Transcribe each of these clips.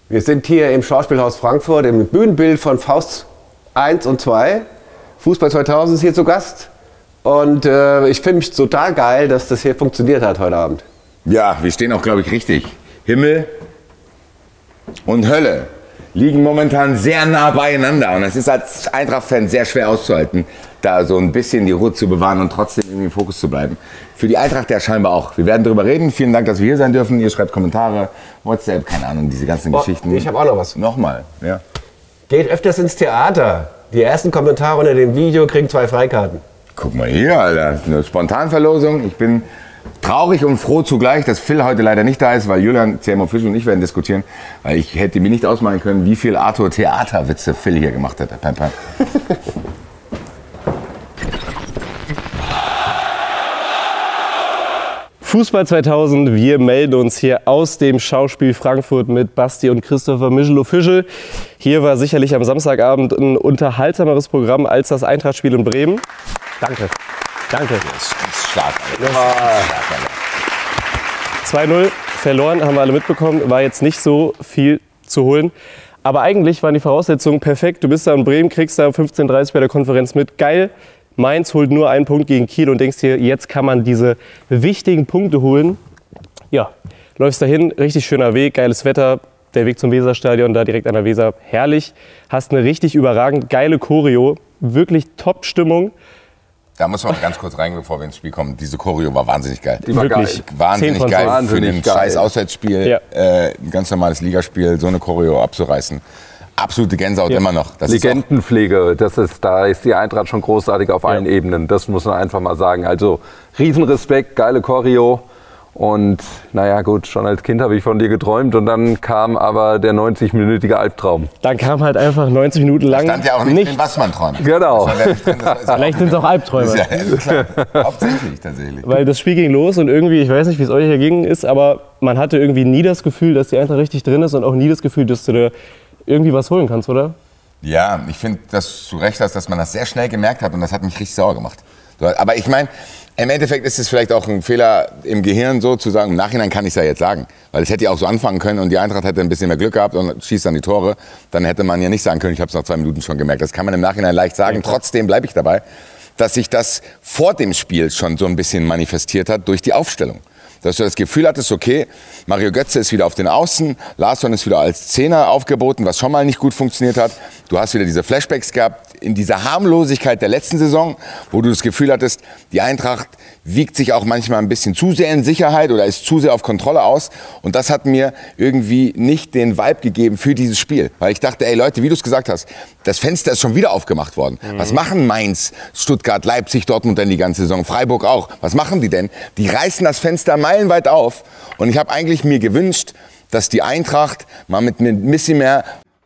Wir sind hier im Schauspielhaus Frankfurt im Bühnenbild von Faust 1 und 2. Fußball 2000 ist hier zu Gast. Und ich finde mich total geil, dass das hier funktioniert hat heute Abend. Ja, wir stehen auch, glaube ich, richtig. Himmel und Hölle liegen momentan sehr nah beieinander. Und es ist als Eintracht-Fan sehr schwer auszuhalten, da so ein bisschen die Ruhe zu bewahren und trotzdem irgendwie im Fokus zu bleiben. Für die Eintracht ja scheinbar auch. Wir werden darüber reden. Vielen Dank, dass wir hier sein dürfen. Ihr schreibt Kommentare, WhatsApp, keine Ahnung, diese ganzen Geschichten. Ich habe auch noch was. Nochmal, ja. Geht öfters ins Theater. Die ersten Kommentare unter dem Video kriegen 2 Freikarten. Guck mal hier, Alter. Eine Spontanverlosung. Ich bin traurig und froh zugleich, dass Phil heute leider nicht da ist, weil Julian, CMO Fisch und ich werden diskutieren, weil ich hätte mir nicht ausmalen können, wie viel Arthur Theaterwitze Phil hier gemacht hat. Fußball 2000, wir melden uns hier aus dem Schauspiel Frankfurt mit Basti und Christopher Michel-Official. Hier war sicherlich am Samstagabend ein unterhaltsameres Programm als das Eintracht-Spiel in Bremen. Danke. Danke. Das ist stark, Alter. 2-0 verloren, haben wir alle mitbekommen. War jetzt nicht so viel zu holen. Aber eigentlich waren die Voraussetzungen perfekt. Du bist da in Bremen, kriegst da 15:30 Uhr bei der Konferenz mit. Geil. Mainz holt nur einen Punkt gegen Kiel und denkst dir, jetzt kann man diese wichtigen Punkte holen. Ja, läufst dahin, richtig schöner Weg, geiles Wetter, der Weg zum Weserstadion, da direkt an der Weser, herrlich. Hast eine richtig überragend geile Choreo, wirklich Top-Stimmung. Da muss man mal ganz kurz reingehen, bevor wir ins Spiel kommen. Diese Choreo war wahnsinnig geil. Die war wirklich geil. Wahnsinnig geil für den scheiß Auswärtsspiel, ja. Ein ganz normales Ligaspiel, so eine Choreo abzureißen. Absolute Gänsehaut immer noch. Das Legendenpflege, da ist die Eintracht schon großartig auf allen Ebenen. Das muss man einfach mal sagen. Also Riesenrespekt, geile Choreo. Und naja gut, schon als Kind habe ich von dir geträumt und dann kam aber der 90-minütige Albtraum. Dann kam halt einfach 90 Minuten lang stand ja auch nicht drin, was man träumt. Genau. Vielleicht sind es auch Albträume. Ja, klar. Hauptsächlich tatsächlich. Weil das Spiel ging los und irgendwie, ich weiß nicht, wie es euch erging ist, aber man hatte irgendwie nie das Gefühl, dass die Eintracht richtig drin ist und auch nie das Gefühl, dass du da irgendwie was holen kannst, oder? Ja, ich finde, dass du recht hast, dass man das sehr schnell gemerkt hat und das hat mich richtig sauer gemacht. Aber ich meine, im Endeffekt ist es vielleicht auch ein Fehler im Gehirn, so zu sagen, im Nachhinein kann ich es ja jetzt sagen. Weil es hätte ja auch so anfangen können und die Eintracht hätte ein bisschen mehr Glück gehabt und schießt dann die Tore. Dann hätte man ja nicht sagen können, ich habe es nach 2 Minuten schon gemerkt. Das kann man im Nachhinein leicht sagen. Trotzdem bleibe ich dabei, dass sich das vor dem Spiel schon so ein bisschen manifestiert hat durch die Aufstellung. Dass du das Gefühl hattest, okay, Mario Götze ist wieder auf den Außen, Larsson ist wieder als Zehner aufgeboten, was schon mal nicht gut funktioniert hat. Du hast wieder diese Flashbacks gehabt in dieser Harmlosigkeit der letzten Saison, wo du das Gefühl hattest, die Eintracht wiegt sich auch manchmal ein bisschen zu sehr in Sicherheit oder ist zu sehr auf Kontrolle aus. Und das hat mir irgendwie nicht den Vibe gegeben für dieses Spiel. Weil ich dachte, ey Leute, wie du es gesagt hast, das Fenster ist schon wieder aufgemacht worden. Was machen Mainz, Stuttgart, Leipzig, Dortmund denn die ganze Saison, Freiburg auch? Was machen die denn? Die reißen das Fenster meilenweit auf. Und ich habe eigentlich mir gewünscht, dass die Eintracht mal mit ein bisschen mehr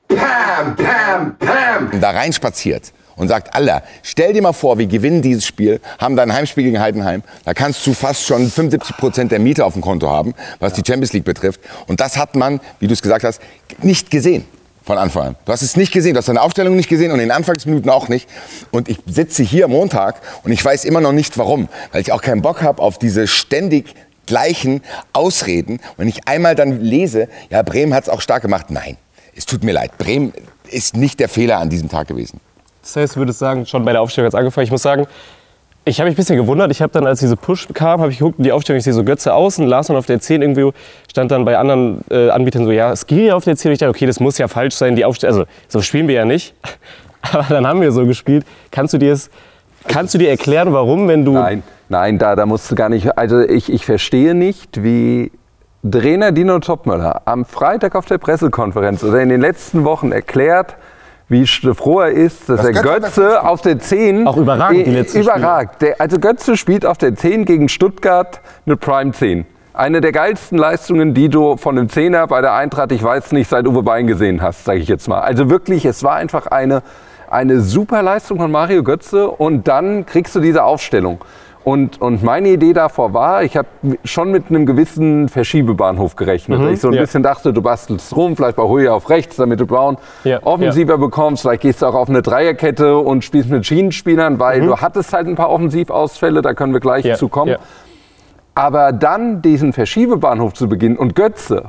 Pam, Pam, Pam da reinspaziert und sagt, Alter, stell dir mal vor, wir gewinnen dieses Spiel, haben dann ein Heimspiel gegen Heidenheim, da kannst du fast schon 75% der Miete auf dem Konto haben, was die Champions League betrifft. Und das hat man, wie du es gesagt hast, nicht gesehen von Anfang an. Du hast es nicht gesehen, du hast deine Aufstellung nicht gesehen und in den Anfangsminuten auch nicht. Und ich sitze hier Montag und ich weiß immer noch nicht warum, weil ich auch keinen Bock habe auf diese ständig gleichen Ausreden. Wenn ich einmal dann lese, ja, Bremen hat es auch stark gemacht. Nein, es tut mir leid. Bremen ist nicht der Fehler an diesem Tag gewesen. Das heißt, du würdest sagen, schon bei der Aufstellung hat es angefangen. Ich muss sagen, ich habe mich ein bisschen gewundert. Ich habe dann, als diese Push kam, habe ich geguckt, die Aufstellung, ich sehe so Götze außen, Larsson auf der 10 irgendwie, stand dann bei anderen Anbietern so, ja, Skiri auf der 10. Und ich dachte, okay, das muss ja falsch sein, die Aufstellung, also so spielen wir ja nicht. Aber dann haben wir so gespielt. Kannst du dir erklären, warum, wenn du... Nein, da musst du gar nicht, also ich verstehe nicht, wie Trainer Dino Topmöller am Freitag auf der Pressekonferenz oder in den letzten Wochen erklärt, wie froh er ist, dass er Götze auf der 10... Auch überragend die letzten Spiele. Also Götze spielt auf der 10 gegen Stuttgart eine Prime 10. Eine der geilsten Leistungen, die du von einem Zehner bei der Eintracht, ich weiß nicht, seit Uwe Bein gesehen hast, sage ich jetzt mal. Also wirklich, es war einfach eine super Leistung von Mario Götze und dann kriegst du diese Aufstellung. Und meine Idee davor war, ich habe schon mit einem gewissen Verschiebebahnhof gerechnet. Ich so ein bisschen dachte, du bastelst rum, vielleicht bei Hoya auf rechts, damit du Brown offensiver bekommst. Vielleicht gehst du auch auf eine Dreierkette und spielst mit Schienenspielern, weil du hattest halt ein paar Offensivausfälle, da können wir gleich zu kommen. Aber dann diesen Verschiebebahnhof zu beginnen und Götze,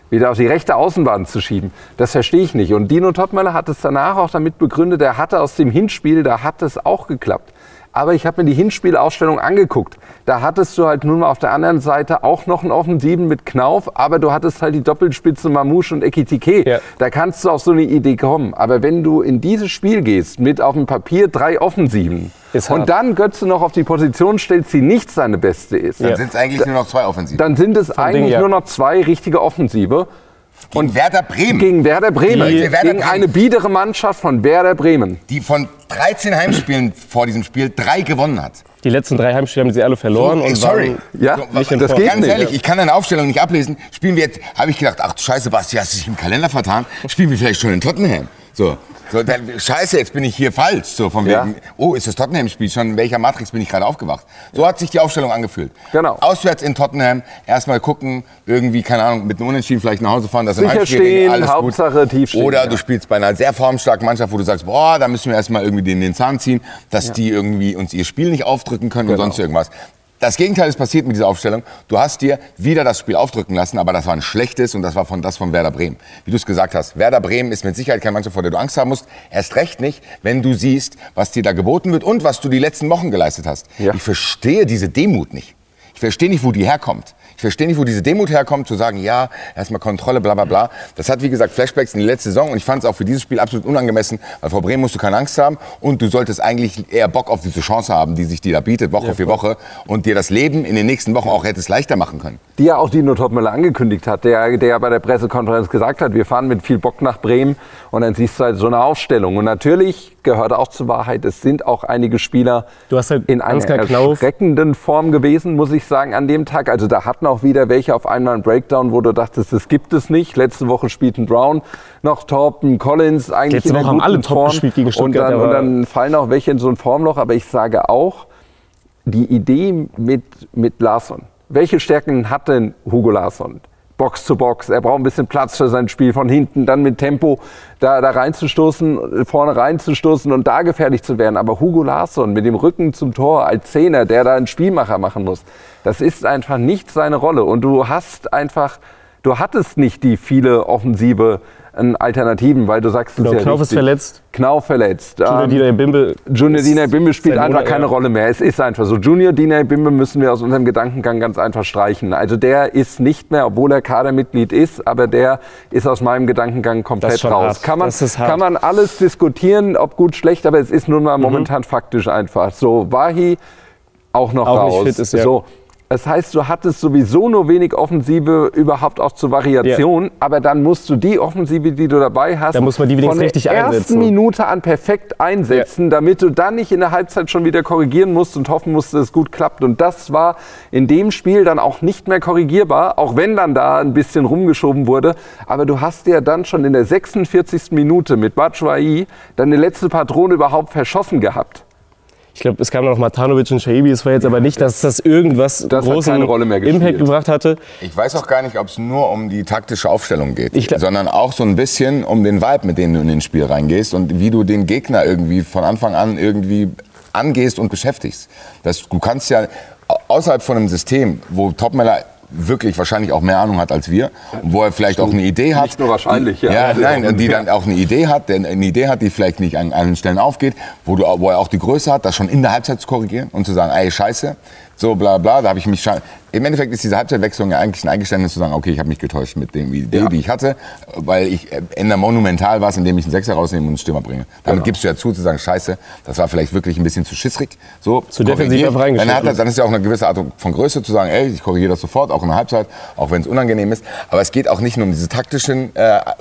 wieder auf die rechte Außenbahn zu schieben. Das verstehe ich nicht. Und Dino Topmöller hat es danach auch damit begründet, er hatte aus dem Hinspiel, da hat es auch geklappt. Aber ich habe mir die Hinspielausstellung angeguckt. Da hattest du halt nun mal auf der anderen Seite auch noch einen Offensiven mit Knauf, aber du hattest halt die Doppelspitze Mamouche und Ekitike. Ja. Da kannst du auf so eine Idee kommen. Aber wenn du in dieses Spiel gehst mit auf dem Papier 3 Offensiven und dann Götze noch auf die Position stellst, die nicht seine beste ist, dann sind es eigentlich nur noch 2 Offensiven. Dann sind es eigentlich nur noch 2 richtige Offensive. Gegen Werder Bremen. Gegen Werder Bremen. Gegen eine biedere Mannschaft von Werder Bremen. Die von 13 Heimspielen vor diesem Spiel 3 gewonnen hat. Die letzten 3 Heimspiele haben sie alle verloren. So, sorry. Nicht das geht ganz nicht. ehrlich, ich kann deine Aufstellung nicht ablesen. Spielen wir jetzt, habe ich gedacht, ach du Scheiße, Basti, hast du dich im Kalender vertan? Spielen wir vielleicht schon in Tottenham? So, Scheiße, jetzt bin ich hier falsch. So von wegen, oh, ist das Tottenham-Spiel schon? In welcher Matrix bin ich gerade aufgewacht? So hat sich die Aufstellung angefühlt. Genau. Auswärts in Tottenham, erstmal gucken, irgendwie, keine Ahnung, mit einem Unentschieden vielleicht nach Hause fahren, das sicher stehen, alles Hauptsache gut. Tief stehen. Oder du spielst bei einer sehr formstarken Mannschaft, wo du sagst, boah, da müssen wir erstmal irgendwie den Zahn ziehen, dass die irgendwie uns ihr Spiel nicht aufdrücken können und sonst irgendwas. Das Gegenteil ist passiert mit dieser Aufstellung. Du hast dir wieder das Spiel aufdrücken lassen, aber das war ein schlechtes und das war von Werder Bremen. Wie du es gesagt hast, Werder Bremen ist mit Sicherheit keine Mannschaft, vor der du Angst haben musst. Erst recht nicht, wenn du siehst, was dir da geboten wird und was du die letzten Wochen geleistet hast. Ja. Ich verstehe diese Demut nicht. Ich verstehe nicht, wo die herkommt. Ich verstehe nicht, wo diese Demut herkommt, zu sagen, ja, erstmal Kontrolle, bla bla bla. Das hat, wie gesagt, Flashbacks in die letzte Saison und ich fand es auch für dieses Spiel absolut unangemessen, weil vor Bremen musst du keine Angst haben und du solltest eigentlich eher Bock auf diese Chance haben, die sich dir da bietet, Woche für Woche und dir das Leben in den nächsten Wochen auch hättest leichter machen können. Die ja auch Dino Topmöller angekündigt hat, der ja bei der Pressekonferenz gesagt hat, wir fahren mit viel Bock nach Bremen und dann siehst du halt so eine Aufstellung. Und natürlich gehört auch zur Wahrheit, es sind auch einige Spieler in einer erschreckenden Form gewesen, muss ich sagen, an dem Tag. Also da hatten auch wieder welche auf einmal einen Breakdown, wo du dachtest, das gibt es nicht. Letzte Woche spielten Brown noch top, Collins eigentlich letzte Woche haben alle top gespielt gegen Stuttgart. Und dann fallen auch welche in so ein Formloch. Aber ich sage auch, die Idee mit Larsson. Welche Stärken hat denn Hugo Larsson? Box zu Box, er braucht ein bisschen Platz für sein Spiel von hinten, dann mit Tempo da reinzustoßen, vorne reinzustoßen und da gefährlich zu werden. Aber Hugo Larsson mit dem Rücken zum Tor als Zehner, der da einen Spielmacher machen muss, das ist einfach nicht seine Rolle. Und du hattest nicht die viele offensive Alternativen, weil du sagst, genau, Knauf ist verletzt. Knauf verletzt. Junior Dina Bimbe spielt einfach keine Rolle mehr. Es ist einfach so. Junior Dina Bimbe müssen wir aus unserem Gedankengang ganz einfach streichen. Also der ist nicht mehr, obwohl er Kadermitglied ist, aber der ist aus meinem Gedankengang komplett raus. Kann man alles diskutieren, ob gut, schlecht, aber es ist nun mal momentan faktisch einfach. So, Wahi auch noch raus. Nicht fit ist, ja. So. Das heißt, du hattest sowieso nur wenig Offensive überhaupt auch zur Variation, aber dann musst du die Offensive, die du dabei hast, da muss man die von der richtig ersten einsetzen. Minute an perfekt einsetzen, damit du dann nicht in der Halbzeit schon wieder korrigieren musst und hoffen musst, dass es gut klappt. Und das war in dem Spiel dann auch nicht mehr korrigierbar, auch wenn dann da ein bisschen rumgeschoben wurde. Aber du hast ja dann schon in der 46. Minute mit Batshuayi deine letzte Patrone überhaupt verschossen gehabt. Ich glaube, es kam noch Matanovic und Shaibi. Es war jetzt aber nicht, dass das irgendwas großen Impact gebracht hatte. Ich weiß auch gar nicht, ob es nur um die taktische Aufstellung geht, sondern auch so ein bisschen um den Vibe, mit dem du in den Spiel reingehst und wie du den Gegner irgendwie von Anfang an irgendwie angehst und beschäftigst. Du kannst ja außerhalb von einem System, wo Topmöller wirklich wahrscheinlich auch mehr Ahnung hat als wir, wo er vielleicht auch eine Idee hat. Nicht nur wahrscheinlich, die dann auch eine Idee hat, die vielleicht nicht an allen Stellen aufgeht, wo er auch die Größe hat, das schon in der Halbzeit zu korrigieren und zu sagen, ey, scheiße, so bla bla, da habe ich mich schon... Im Endeffekt ist diese Halbzeitwechslung ja eigentlich ein Eingeständnis zu sagen, okay, ich habe mich getäuscht mit der Idee, die ich hatte, weil ich ändere monumental was, indem ich einen Sechser rausnehme und einen Stürmer bringe. Damit gibst du ja zu sagen, scheiße, das war vielleicht wirklich ein bisschen zu schissrig. So, zu defensiv einfach reingeschrieben. Dann ist ja auch eine gewisse Art von Größe zu sagen, ey, ich korrigiere das sofort, auch in der Halbzeit, auch wenn es unangenehm ist. Aber es geht auch nicht nur um diese taktischen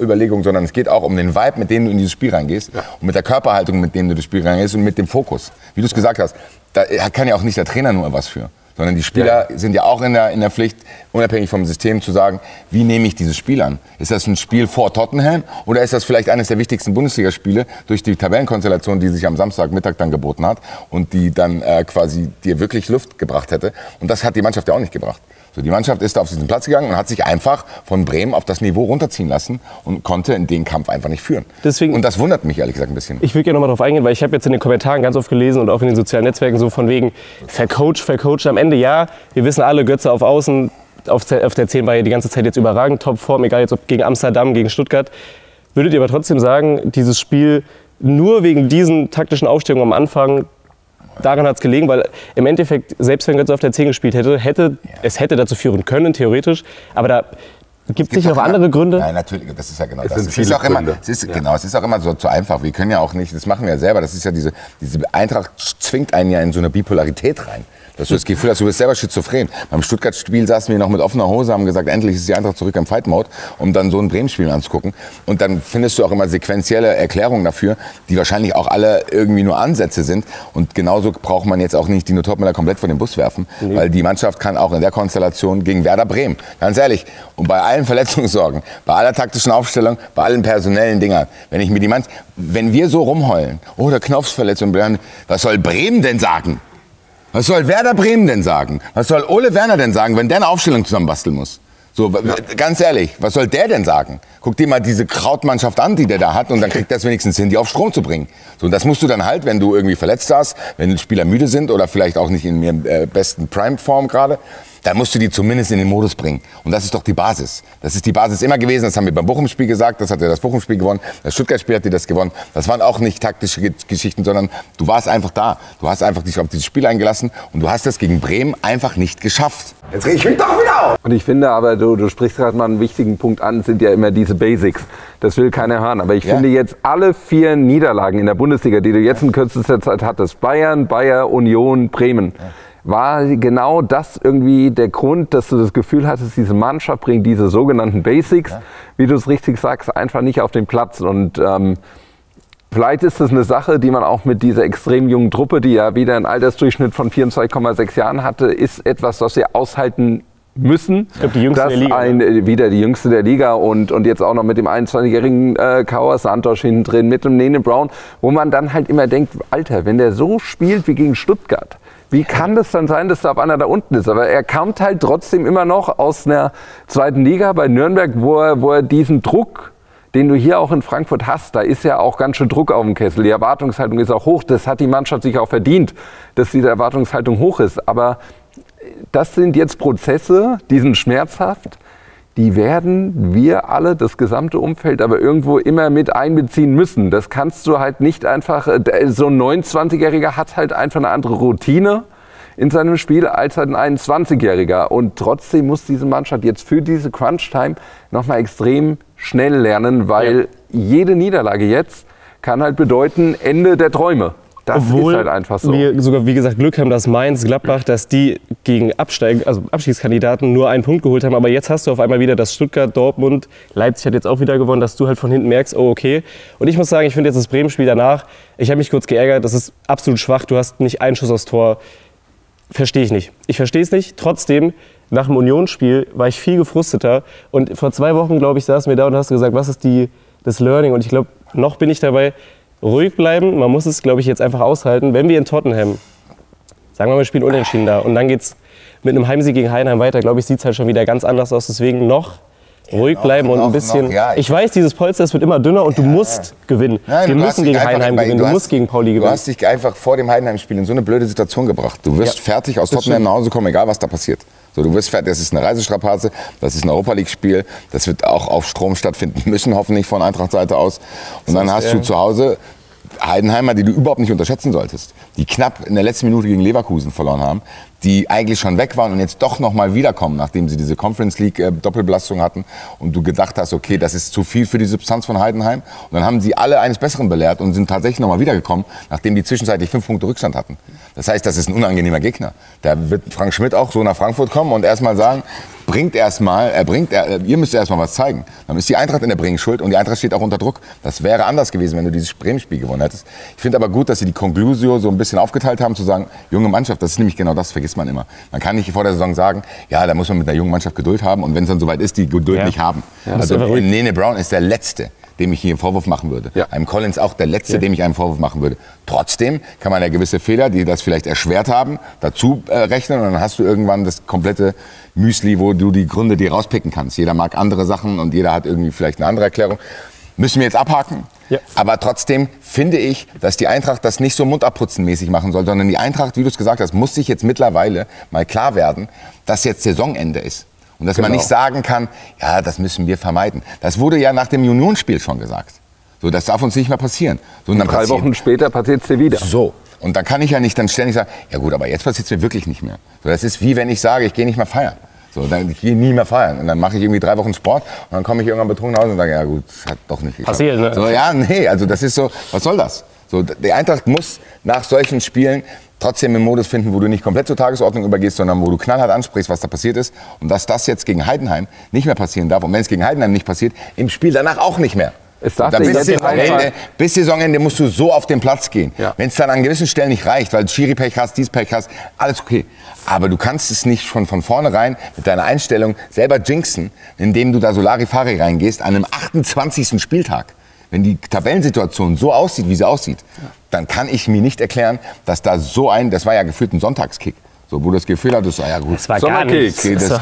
Überlegungen, sondern es geht auch um den Vibe, mit dem du in dieses Spiel reingehst und mit der Körperhaltung, mit dem du das Spiel reingehst und mit dem Fokus. Wie du es gesagt hast, da kann ja auch nicht der Trainer nur was für. Sondern die Spieler sind ja auch in der Pflicht, unabhängig vom System, zu sagen, wie nehme ich dieses Spiel an? Ist das ein Spiel vor Tottenham oder ist das vielleicht eines der wichtigsten Bundesligaspiele durch die Tabellenkonstellation, die sich am Samstagmittag dann geboten hat und die dann quasi dir wirklich Luft gebracht hätte? Und das hat die Mannschaft ja auch nicht gebracht. So, die Mannschaft ist da auf diesen Platz gegangen und hat sich einfach von Bremen auf das Niveau runterziehen lassen und konnte in den Kampf einfach nicht führen. Deswegen, und das wundert mich ehrlich gesagt ein bisschen. Ich will gerne noch mal darauf eingehen, weil ich habe jetzt in den Kommentaren ganz oft gelesen und auch in den sozialen Netzwerken so von wegen vercoacht am Ende. Ja, wir wissen alle, Götze auf Außen, auf der 10 war ja die ganze Zeit jetzt überragend, Topform, egal jetzt ob gegen Amsterdam, gegen Stuttgart. Würdet ihr aber trotzdem sagen, dieses Spiel nur wegen diesen taktischen Aufstellungen am Anfang, daran hat es gelegen, weil im Endeffekt, selbst wenn Götze auf der 10 gespielt hätte, es hätte dazu führen können, theoretisch, aber da gibt es sicher auch andere Gründe? Nein, natürlich, das ist ja genau das. Es ist auch immer so zu einfach. Wir können ja auch nicht, das machen wir ja selber, das ist ja diese Eintracht zwingt einen ja in so eine Bipolarität rein. Dass du das Gefühl hast, du bist selber schizophren. Beim Stuttgart-Spiel saßen wir noch mit offener Hose, haben gesagt, endlich ist die Eintracht zurück im Fight-Mode, um dann so ein Bremen-Spiel anzugucken. Und dann findest du auch immer sequentielle Erklärungen dafür, die wahrscheinlich auch alle irgendwie nur Ansätze sind. Und genauso braucht man jetzt auch nicht Dino Topmöller komplett vor den Bus werfen, weil die Mannschaft kann auch in der Konstellation gegen Werder Bremen, ganz ehrlich, und bei allen Verletzungssorgen, bei aller taktischen Aufstellung, bei allen personellen Dingern, wenn wir so rumheulen, oh, der Knopfsverletzung, was soll Bremen denn sagen? Was soll Werder Bremen denn sagen? Was soll Ole Werner denn sagen, wenn der eine Aufstellung zusammenbasteln muss? So, ganz ehrlich, was soll der denn sagen? Guck dir mal diese Krautmannschaft an, die der da hat, und dann kriegt er es wenigstens hin, die auf Strom zu bringen. So, und das musst du dann halt, wenn du irgendwie verletzt hast, wenn die Spieler müde sind oder vielleicht auch nicht in ihrem besten Prime-Form gerade, dann musst du die zumindest in den Modus bringen. Und das ist doch die Basis. Das ist die Basis immer gewesen. Das haben wir beim Bochum-Spiel gesagt. Das hat ja das Bochum-Spiel gewonnen. Das Stuttgart-Spiel hat dir das gewonnen. Das waren auch nicht taktische Geschichten, sondern du warst einfach da. Du hast einfach dich auf dieses Spiel eingelassen und du hast das gegen Bremen einfach nicht geschafft. Jetzt reg ich mich doch wieder auf! Und ich finde aber, du sprichst gerade mal einen wichtigen Punkt an, sind ja immer diese Basics. Das will keiner hören. Aber ich finde jetzt alle 4 Niederlagen in der Bundesliga, die du jetzt in kürzester Zeit hattest, Bayern, Bayer, Union, Bremen, war genau das irgendwie der Grund, dass du das Gefühl hattest, diese Mannschaft bringt diese sogenannten Basics, wie du es richtig sagst, einfach nicht auf den Platz. Und vielleicht ist das eine Sache, die man auch mit dieser extrem jungen Truppe, die ja wieder einen Altersdurchschnitt von 24,6 Jahren hatte, ist etwas, was wir aushalten müssen. Ich glaube, die jüngste der Liga. Wieder die jüngste der Liga und jetzt auch noch mit dem 21-jährigen Kauer Santos hinten drin, mit dem Nene Brown, wo man dann halt immer denkt, Alter, wenn der so spielt wie gegen Stuttgart, wie kann das dann sein, dass da auf einer da unten ist? Aber er kommt halt trotzdem immer noch aus einer zweiten Liga bei Nürnberg, wo er diesen Druck, den du hier auch in Frankfurt hast, da ist ja auch ganz schön Druck auf dem Kessel. Die Erwartungshaltung ist auch hoch. Das hat die Mannschaft sich auch verdient, dass diese Erwartungshaltung hoch ist. Aber das sind jetzt Prozesse, die sind schmerzhaft. Die werden wir alle, das gesamte Umfeld, aber irgendwo immer mit einbeziehen müssen. Das kannst du halt nicht einfach, so ein 29-Jähriger hat halt einfach eine andere Routine in seinem Spiel als ein 21-Jähriger. Und trotzdem muss diese Mannschaft jetzt für diese Crunch-Time nochmal extrem schnell lernen, weil jede Niederlage jetzt kann halt bedeuten Ende der Träume. Das Obwohl ist halt einfach so. wir sogar, wie gesagt, Glück haben, dass Mainz, Gladbach, dass die gegen Abstiegskandidaten nur einen Punkt geholt haben. Aber jetzt hast du auf einmal wieder das Stuttgart, Dortmund, Leipzig hat jetzt auch wieder gewonnen, dass du halt von hinten merkst, oh okay. Und ich muss sagen, ich finde jetzt das Bremen-Spiel danach, ich habe mich kurz geärgert, das ist absolut schwach, du hast nicht einen Schuss aufs Tor. Verstehe ich nicht. Ich verstehe es nicht. Trotzdem, nach dem Unionsspiel war ich viel gefrusteter. Und vor 2 Wochen, glaube ich, saßen wir da und hast gesagt, was ist das Learning? Und ich glaube, noch bin ich dabei. Ruhig bleiben, man muss es, glaube ich, jetzt einfach aushalten. Wenn wir in Tottenham, sagen wir mal, wir spielen unentschieden da und dann geht es mit einem Heimsieg gegen Heidenheim weiter, glaube ich, sieht es halt schon wieder ganz anders aus. Deswegen noch ruhig bleiben und ein bisschen... Ich weiß, dieses Polster, es wird immer dünner und du musst gewinnen. Nein, wir müssen gegen Heidenheim gewinnen, du musst gegen Pauli gewinnen. Du hast dich einfach vor dem Heidenheim-Spiel in so eine blöde Situation gebracht. Du wirst fertig aus Tottenham nach Hause kommen, egal was da passiert. So, du wirst fertig, das ist eine Reisestrapaze, das ist ein Europa-League-Spiel, das wird auch auf Strom stattfinden müssen, hoffentlich von Eintracht-Seite aus. Und dann hast du zu Hause Heidenheimer, die du überhaupt nicht unterschätzen solltest, die knapp in der letzten Minute gegen Leverkusen verloren haben, die eigentlich schon weg waren und jetzt doch noch mal wiederkommen, nachdem sie diese Conference League Doppelbelastung hatten und du gedacht hast, okay, das ist zu viel für die Substanz von Heidenheim. Und dann haben sie alle eines Besseren belehrt und sind tatsächlich noch mal wiedergekommen, nachdem die zwischenzeitlich 5 Punkte Rückstand hatten. Das heißt, das ist ein unangenehmer Gegner. Da wird Frank Schmidt auch so nach Frankfurt kommen und erstmal sagen, ihr müsst erstmal was zeigen. Dann ist die Eintracht in der Bringschuld und die Eintracht steht auch unter Druck. Das wäre anders gewesen, wenn du dieses Bremen-Spiel gewonnen hättest. Ich finde aber gut, dass sie die Conclusio so ein bisschen aufgeteilt haben, zu sagen, junge Mannschaft, das ist nämlich genau das, vergisst man immer. Man kann nicht vor der Saison sagen, ja, da muss man mit einer jungen Mannschaft Geduld haben und wenn es dann soweit ist, die Geduld nicht haben. Ja, also Nene Brown ist der Letzte, dem ich hier einen Vorwurf machen würde. Ja. Einem Collins auch der Letzte, dem ich einen Vorwurf machen würde. Trotzdem kann man ja gewisse Fehler, die das vielleicht erschwert haben, dazu rechnen und dann hast du irgendwann das komplette Müsli, wo du die Gründe dir rauspicken kannst. Jeder mag andere Sachen und jeder hat irgendwie vielleicht eine andere Erklärung. Müssen wir jetzt abhaken. Ja. Aber trotzdem finde ich, dass die Eintracht das nicht so mundabputzenmäßig machen soll, sondern die Eintracht, wie du es gesagt hast, muss sich jetzt mittlerweile mal klar werden, dass jetzt Saisonende ist. Und dass man nicht sagen kann, ja, das müssen wir vermeiden. Das wurde ja nach dem Unionsspiel schon gesagt. So, das darf uns nicht mehr passieren. So, und dann 3 Wochen später passiert es dir wieder. So. Und dann kann ich ja nicht dann ständig sagen, ja gut, aber jetzt passiert es mir wirklich nicht mehr. So, das ist wie wenn ich sage, ich gehe nicht mehr feiern. So, dann ich gehe nie mehr feiern. Und dann mache ich irgendwie 3 Wochen Sport und dann komme ich irgendwann betrunken nach Hause und sage, ja gut, das hat doch nicht geklappt. Passiert, ne? So, ja, nee, also das ist so, was soll das? So, die Eintracht muss nach solchen Spielen trotzdem einen Modus finden, wo du nicht komplett zur Tagesordnung übergehst, sondern wo du knallhart ansprichst, was da passiert ist. Und dass das jetzt gegen Heidenheim nicht mehr passieren darf. Und wenn es gegen Heidenheim nicht passiert, im Spiel danach auch nicht mehr. Bis Saisonende musst du so auf den Platz gehen. Ja. Wenn es dann an gewissen Stellen nicht reicht, weil du Schiri-Pech hast, dies Pech hast, alles okay. Aber du kannst es nicht schon von vornherein mit deiner Einstellung selber jinxen, indem du da Solari-Fari reingehst an einem 28. Spieltag. Wenn die Tabellensituation so aussieht, wie sie aussieht, dann kann ich mir nicht erklären, dass da das war ja gefühlt ein Sonntagskick. So, wo du das Gefühl hattest, ja gut, das war gar nichts. Das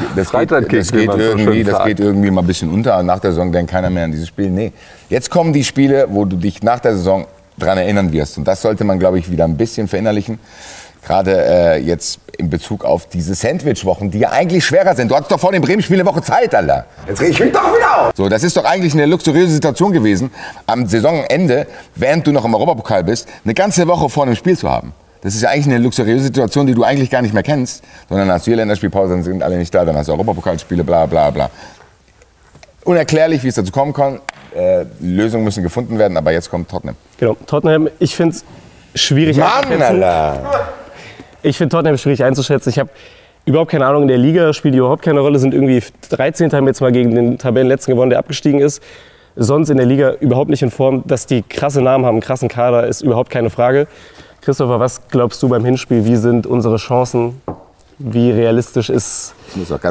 geht irgendwie mal ein bisschen unter. Nach der Saison denkt keiner mehr an dieses Spiel. Nee, jetzt kommen die Spiele, wo du dich nach der Saison dran erinnern wirst. Und das sollte man, glaube ich, wieder ein bisschen verinnerlichen. Gerade jetzt in Bezug auf diese Sandwich-Wochen, die ja eigentlich schwerer sind. Du hattest doch vor dem Bremen-Spiel eine Woche Zeit, Alter. Jetzt reg ich mich doch wieder auf. So, das ist doch eigentlich eine luxuriöse Situation gewesen, am Saisonende, während du noch im Europapokal bist, eine ganze Woche vor einem Spiel zu haben. Das ist ja eigentlich eine luxuriöse Situation, die du eigentlich gar nicht mehr kennst. Sondern hast du hier Länderspielpause, dann sind alle nicht da, dann hast du Europapokalspiele, bla bla bla. Unerklärlich, wie es dazu kommen kann. Lösungen müssen gefunden werden, aber jetzt kommt Tottenham. Genau, Tottenham, ich finde es schwierig einzuschätzen. Ich finde Tottenham schwierig einzuschätzen. Ich habe überhaupt keine Ahnung, in der Liga spielen die überhaupt keine Rolle, sind irgendwie 13. haben jetzt mal gegen den Tabellenletzten gewonnen, der abgestiegen ist. Sonst in der Liga überhaupt nicht in Form. Dass die krasse Namen haben, einen krassen Kader, ist überhaupt keine Frage. Christopher, was glaubst du beim Hinspiel? Wie sind unsere Chancen? Wie realistisch ist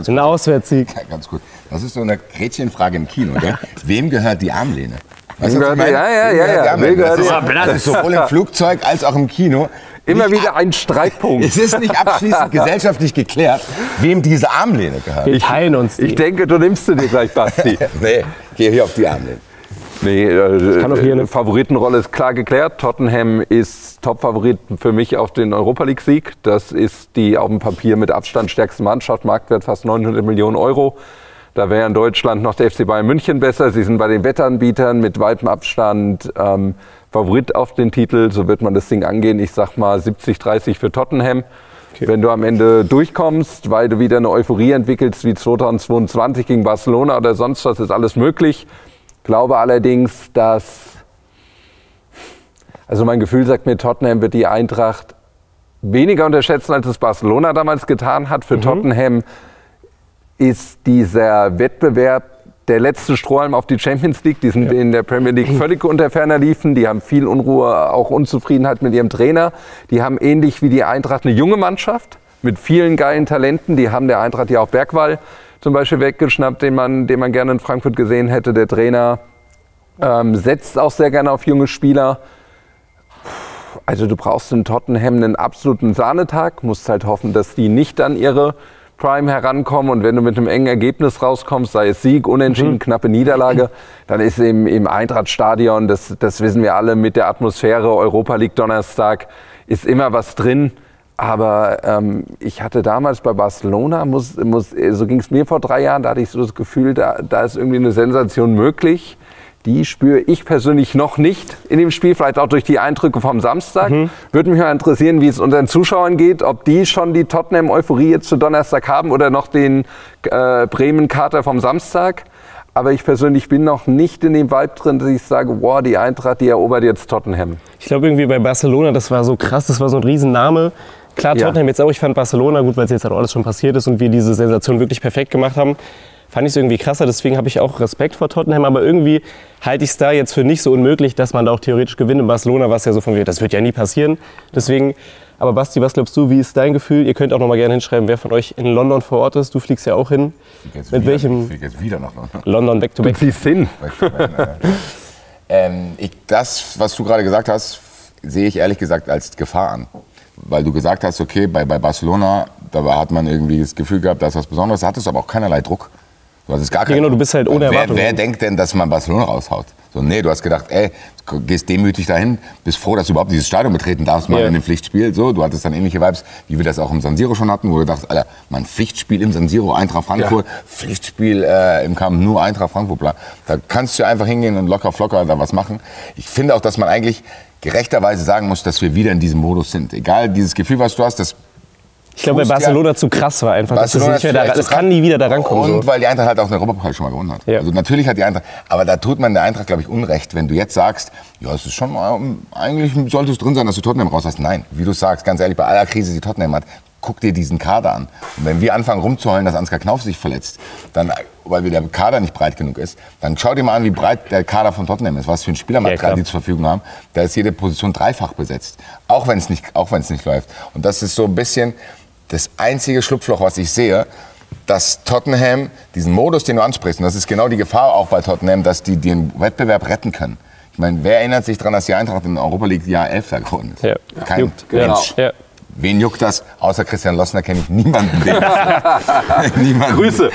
ein Auswärtssieg? Ganz gut. Das ist so eine Gretchenfrage im Kino. Gell? Wem gehört die Armlehne? Weißt du, was ich meine? Das ist sowohl im Flugzeug als auch im Kino. Immer wieder ein Streitpunkt. Es ist nicht abschließend gesellschaftlich geklärt, wem diese Armlehne gehört. Wir teilen uns die. Ich denke, du nimmst sie dir gleich, Basti. Nee, geh hier auf die Armlehne. Nee, Favoritenrolle ist klar geklärt. Tottenham ist Top-Favorit für mich auf den Europa-League-Sieg. Das ist die auf dem Papier mit Abstand stärkste Mannschaft, Marktwert fast 900 Millionen Euro. Da wäre in Deutschland noch der FC Bayern München besser. Sie sind bei den Wettanbietern mit weitem Abstand Favorit auf den Titel. So wird man das Ding angehen. Ich sag mal 70-30 für Tottenham. Okay. Wenn du am Ende durchkommst, weil du wieder eine Euphorie entwickelst wie 2022 gegen Barcelona oder sonst was, ist alles möglich. Glaube allerdings, also mein Gefühl sagt mir, Tottenham wird die Eintracht weniger unterschätzen, als es Barcelona damals getan hat. Für Tottenham ist dieser Wettbewerb der letzte Strohhalm auf die Champions League. Die sind in der Premier League völlig unter ferner liefen. Die haben viel Unruhe, auch Unzufriedenheit mit ihrem Trainer. Die haben ähnlich wie die Eintracht eine junge Mannschaft mit vielen geilen Talenten. Die haben der Eintracht ja auch Bergwall zum Beispiel weggeschnappt, den man gerne in Frankfurt gesehen hätte. Der Trainer setzt auch sehr gerne auf junge Spieler. Also du brauchst in Tottenham einen absoluten Sahnetag. Musst halt hoffen, dass die nicht an ihre Prime herankommen. Und wenn du mit einem engen Ergebnis rauskommst, sei es Sieg, Unentschieden, knappe Niederlage, dann ist im Eintracht-Stadion, das wissen wir alle, mit der Atmosphäre, Europa League Donnerstag, ist immer was drin. Aber ich hatte damals bei Barcelona, so ging es mir vor 3 Jahren, da hatte ich so das Gefühl, da ist irgendwie eine Sensation möglich. Die spüre ich persönlich noch nicht in dem Spiel, vielleicht auch durch die Eindrücke vom Samstag. Würde mich mal interessieren, wie es unseren Zuschauern geht, ob die schon die Tottenham-Euphorie jetzt zu Donnerstag haben oder noch den Bremen-Kater vom Samstag. Aber ich persönlich bin noch nicht in dem Vibe drin, dass ich sage, wow, die Eintracht, die erobert jetzt Tottenham. Ich glaube irgendwie bei Barcelona, das war so krass, das war so ein Riesenname. Klar, Tottenham jetzt auch, ich fand Barcelona gut, weil es jetzt halt alles schon passiert ist und wir diese Sensation wirklich perfekt gemacht haben. Fand ich es irgendwie krasser, deswegen habe ich auch Respekt vor Tottenham, aber irgendwie halte ich es da jetzt für nicht so unmöglich, dass man da auch theoretisch gewinnt. In Barcelona war es ja so von mir, das wird ja nie passieren. Deswegen, aber Basti, was glaubst du, wie ist dein Gefühl? Ihr könnt auch noch mal gerne hinschreiben, wer von euch in London vor Ort ist. Du fliegst ja auch hin. Mit welchem? Ich fliege jetzt wieder nach London. London back to back. Du ziehst hin. Das, was du gerade gesagt hast, sehe ich ehrlich gesagt als Gefahr an. Weil du gesagt hast, okay, bei Barcelona, da hat man irgendwie das Gefühl gehabt, da ist was Besonderes, da hattest du aber auch keinerlei Druck. Du hattest gar keinen Genau, du bist halt ohne Erwartung. Wer denkt denn, dass man Barcelona raushaut? So, nee, du hast gedacht, ey, du gehst demütig dahin, bist froh, dass du überhaupt dieses Stadion betreten darfst, mal in dem Pflichtspiel. So, du hattest dann ähnliche Vibes, wie wir das auch im San Siro schon hatten, wo du dachtest, Alter, mein Pflichtspiel im San Siro, Eintracht Frankfurt, Pflichtspiel im Camp Nou, Eintracht Frankfurt, bla. Da kannst du einfach hingehen und locker flocker da was machen. Ich finde auch, dass man eigentlich gerechterweise sagen muss, dass wir wieder in diesem Modus sind. Egal, dieses Gefühl, was du hast, das Ich glaube, weil Barcelona zu krass war einfach. Barcelona Das kann nie wieder da rankommen. Und so. weil die Eintracht halt auch den Europapokal schon mal gewonnen hat. Ja. Also natürlich hat die Eintracht, aber da tut man der Eintracht, glaube ich, Unrecht, wenn du jetzt sagst, ja, es ist schon, eigentlich sollte es drin sein, dass du Tottenham raus hast. Nein, wie du sagst, ganz ehrlich, bei aller Krise, die Tottenham hat, guck dir diesen Kader an. Und wenn wir anfangen rumzuheulen, dass Ansgar Knauf sich verletzt, dann, weil der Kader nicht breit genug ist, dann schau dir mal an, wie breit der Kader von Tottenham ist, was für ein Spielermaterial die zur Verfügung haben. Da ist jede Position dreifach besetzt, auch wenn es nicht läuft. Und das ist so ein bisschen das einzige Schlupfloch, was ich sehe, dass Tottenham diesen Modus, den du ansprichst, und das ist genau die Gefahr auch bei Tottenham, dass die den Wettbewerb retten können. Ich meine, wer erinnert sich daran, dass die Eintracht in der Europa League Jahr 11 geworden ist? Ja. Kein Mensch. Ja. Wen juckt das? Außer Christian Lossner kenne ich niemanden, den niemanden. Grüße.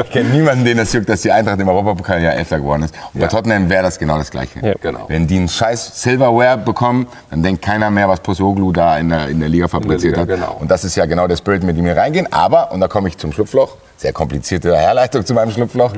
Ich kenne niemanden, den das juckt, dass die Eintracht im Europapokal Jahr 11 geworden ist. Und bei Tottenham wäre das genau das Gleiche. Ja. Genau. Wenn die einen scheiß Silverware bekommen, dann denkt keiner mehr, was Postecoglou da in der Liga fabriziert hat. Genau. Und das ist ja genau der Spirit, mit dem wir reingehen. Aber, und da komme ich zum Schlupfloch, sehr komplizierte Herleitung zu meinem Schlupfloch,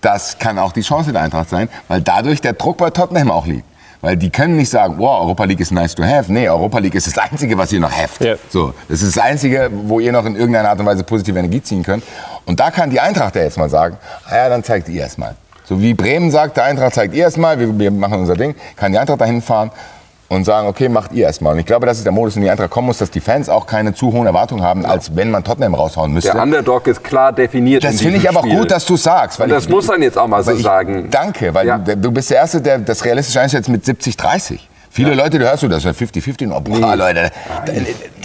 das kann auch die Chance der Eintracht sein, weil dadurch der Druck bei Tottenham auch liegt. Weil die können nicht sagen, wow, Europa League ist nice to have. Nee, Europa League ist das Einzige, was ihr noch habt. Ja. So, das ist das Einzige, wo ihr noch in irgendeiner Art und Weise positive Energie ziehen könnt. Und da kann die Eintracht ja jetzt mal sagen, ja, dann zeigt ihr erst mal. So wie Bremen sagt, der Eintracht zeigt ihr erst mal, wir machen unser Ding, kann die Eintracht dahin fahren und sagen, okay, macht ihr erst mal. Und ich glaube, das ist der Modus, in den die Eintracht kommen muss, dass die Fans auch keine zu hohen Erwartungen haben, als wenn man Tottenham raushauen müsste. Der Underdog ist klar definiert. Das finde ich aber auch gut, dass du sagst. Weil das muss man jetzt auch mal so sagen. Danke, weil du bist der Erste, der das realistisch einschätzt mit 70-30. Viele Leute, du hörst du das, 50-50, oh, boah, Leute.